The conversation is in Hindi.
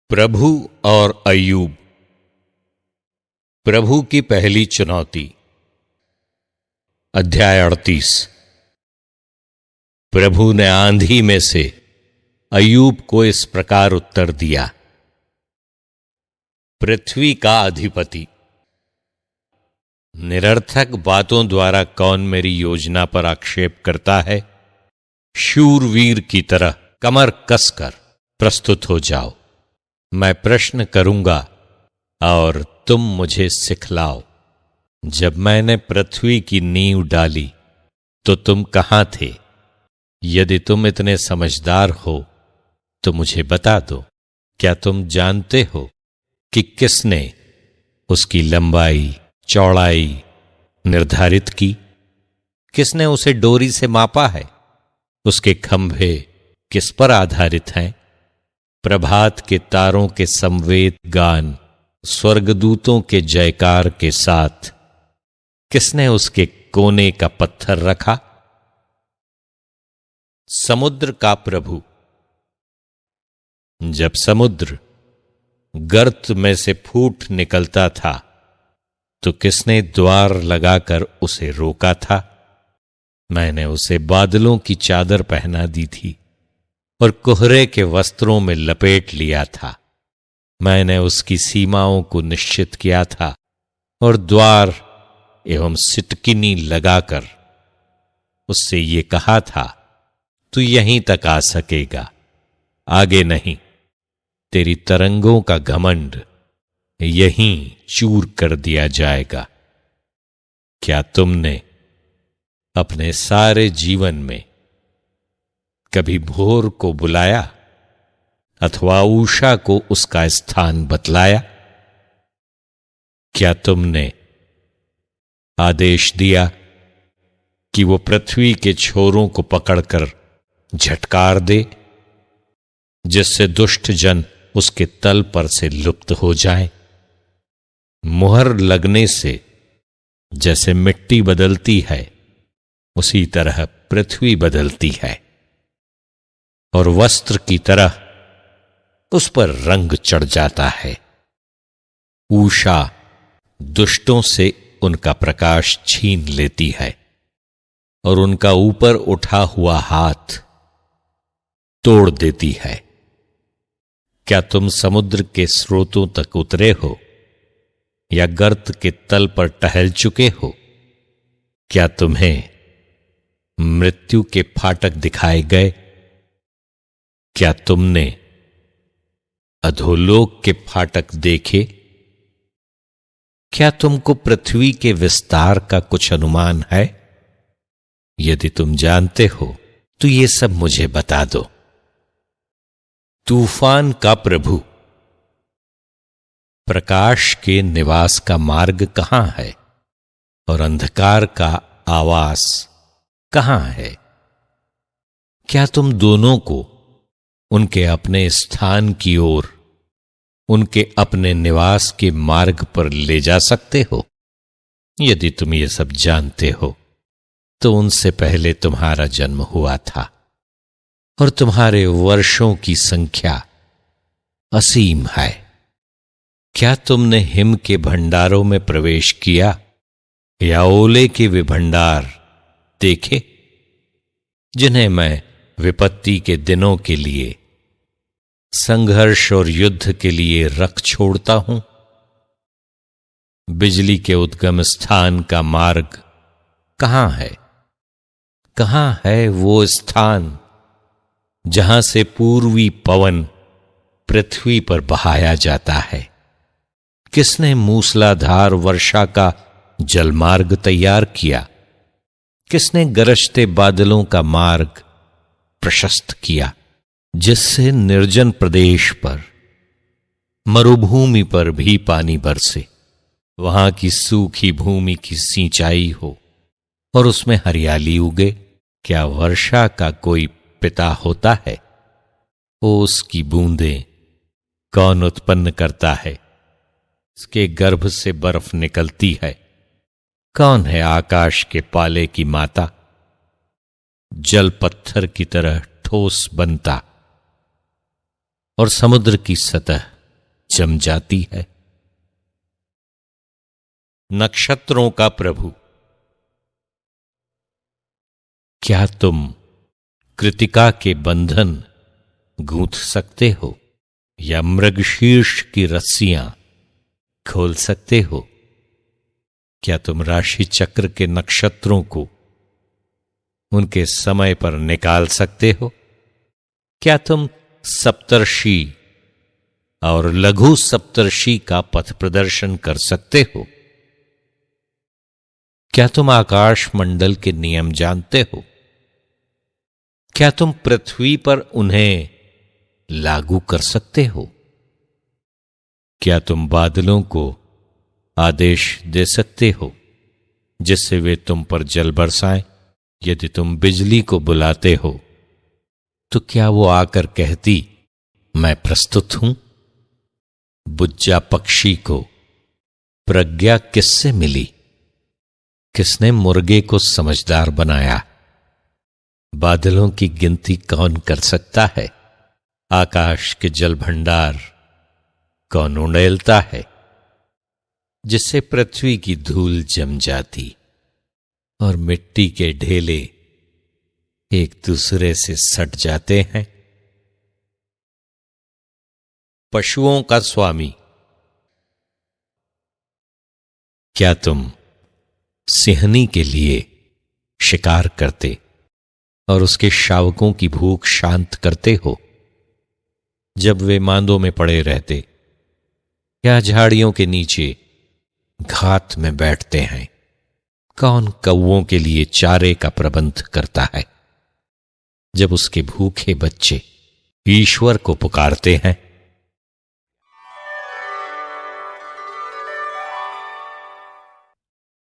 प्रभु और अय्यूब। प्रभु की पहली चुनौती। अध्याय 38। प्रभु ने आंधी में से अय्यूब को इस प्रकार उत्तर दिया। पृथ्वी का अधिपति, निरर्थक बातों द्वारा कौन मेरी योजना पर आक्षेप करता है? शूरवीर की तरह कमर कसकर प्रस्तुत हो जाओ। मैं प्रश्न करूंगा और तुम मुझे सिखलाओ। जब मैंने पृथ्वी की नींव डाली तो तुम कहां थे? यदि तुम इतने समझदार हो तो मुझे बता दो। क्या तुम जानते हो कि किसने उसकी लंबाई चौड़ाई निर्धारित की? किसने उसे डोरी से मापा है? उसके खंभे किस पर आधारित हैं? प्रभात के तारों के संवेद गान, स्वर्गदूतों के जयकार के साथ किसने उसके कोने का पत्थर रखा? समुद्र का प्रभु। जब समुद्र गर्त में से फूट निकलता था तो किसने द्वार लगाकर उसे रोका था? मैंने उसे बादलों की चादर पहना दी थी और कोहरे के वस्त्रों में लपेट लिया था। मैंने उसकी सीमाओं को निश्चित किया था और द्वार एवं सिटकिनी लगाकर उससे ये कहा था, तू यहीं तक आ सकेगा, आगे नहीं। तेरी तरंगों का घमंड यहीं चूर कर दिया जाएगा। क्या तुमने अपने सारे जीवन में कभी भोर को बुलाया अथवा उषा को उसका स्थान बतलाया? क्या तुमने आदेश दिया कि वो पृथ्वी के छोरों को पकड़कर झटकार दे, जिससे दुष्ट जन उसके तल पर से लुप्त हो जाए? मुहर लगने से जैसे मिट्टी बदलती है उसी तरह पृथ्वी बदलती है और वस्त्र की तरह उस पर रंग चढ़ जाता है। उषा दुष्टों से उनका प्रकाश छीन लेती है और उनका ऊपर उठा हुआ हाथ तोड़ देती है। क्या तुम समुद्र के स्रोतों तक उतरे हो या गर्त के तल पर टहल चुके हो? क्या तुम्हें मृत्यु के फाटक दिखाए गए? क्या तुमने अधोलोक के फाटक देखे? क्या तुमको पृथ्वी के विस्तार का कुछ अनुमान है? यदि तुम जानते हो तो ये सब मुझे बता दो। तूफान का प्रभु। प्रकाश के निवास का मार्ग कहां है और अंधकार का आवास कहां है? क्या तुम दोनों को उनके अपने स्थान की ओर, उनके अपने निवास के मार्ग पर ले जा सकते हो? यदि तुम ये सब जानते हो तो उनसे पहले तुम्हारा जन्म हुआ था और तुम्हारे वर्षों की संख्या असीम है। क्या तुमने हिम के भंडारों में प्रवेश किया या ओले के वे भंडार देखे जिन्हें मैं विपत्ति के दिनों के लिए, संघर्ष और युद्ध के लिए रख छोड़ता हूं? बिजली के उद्गम स्थान का मार्ग कहां है? कहां है वो स्थान जहां से पूर्वी पवन पृथ्वी पर बहाया जाता है? किसने मूसलाधार वर्षा का जलमार्ग तैयार किया? किसने गरजते बादलों का मार्ग प्रशस्त किया, जिससे निर्जन प्रदेश पर, मरुभूमि पर भी पानी बरसे, वहां की सूखी भूमि की सिंचाई हो और उसमें हरियाली उगे? क्या वर्षा का कोई पिता होता है? ओस की बूंदें कौन उत्पन्न करता है? इसके गर्भ से बर्फ निकलती है। कौन है आकाश के पाले की माता? जल पत्थर की तरह ठोस बनता और समुद्र की सतह जम जाती है। नक्षत्रों का प्रभु, क्या तुम कृतिका के बंधन गूंथ सकते हो या मृगशीर्ष की रस्सियां खोल सकते हो? क्या तुम राशि चक्र के नक्षत्रों को उनके समय पर निकाल सकते हो? क्या तुम सप्तर्षि और लघु सप्तर्षि का पथ प्रदर्शन कर सकते हो? क्या तुम आकाश मंडल के नियम जानते हो? क्या तुम पृथ्वी पर उन्हें लागू कर सकते हो? क्या तुम बादलों को आदेश दे सकते हो जिससे वे तुम पर जल बरसाएं? यदि तुम बिजली को बुलाते हो तो क्या वो आकर कहती, मैं प्रस्तुत हूं? बुज्जा पक्षी को प्रज्ञा किससे मिली? किसने मुर्गे को समझदार बनाया? बादलों की गिनती कौन कर सकता है? आकाश के जल भंडार कौन उंडेलता है जिससे पृथ्वी की धूल जम जाती और मिट्टी के ढेले एक दूसरे से सट जाते हैं? पशुओं का स्वामी, क्या तुम सिंहनी के लिए शिकार करते और उसके शावकों की भूख शांत करते हो जब वे मांदों में पड़े रहते? क्या झाड़ियों के नीचे घात में बैठते हैं? कौन कौवों के लिए चारे का प्रबंध करता है जब उसके भूखे बच्चे ईश्वर को पुकारते हैं?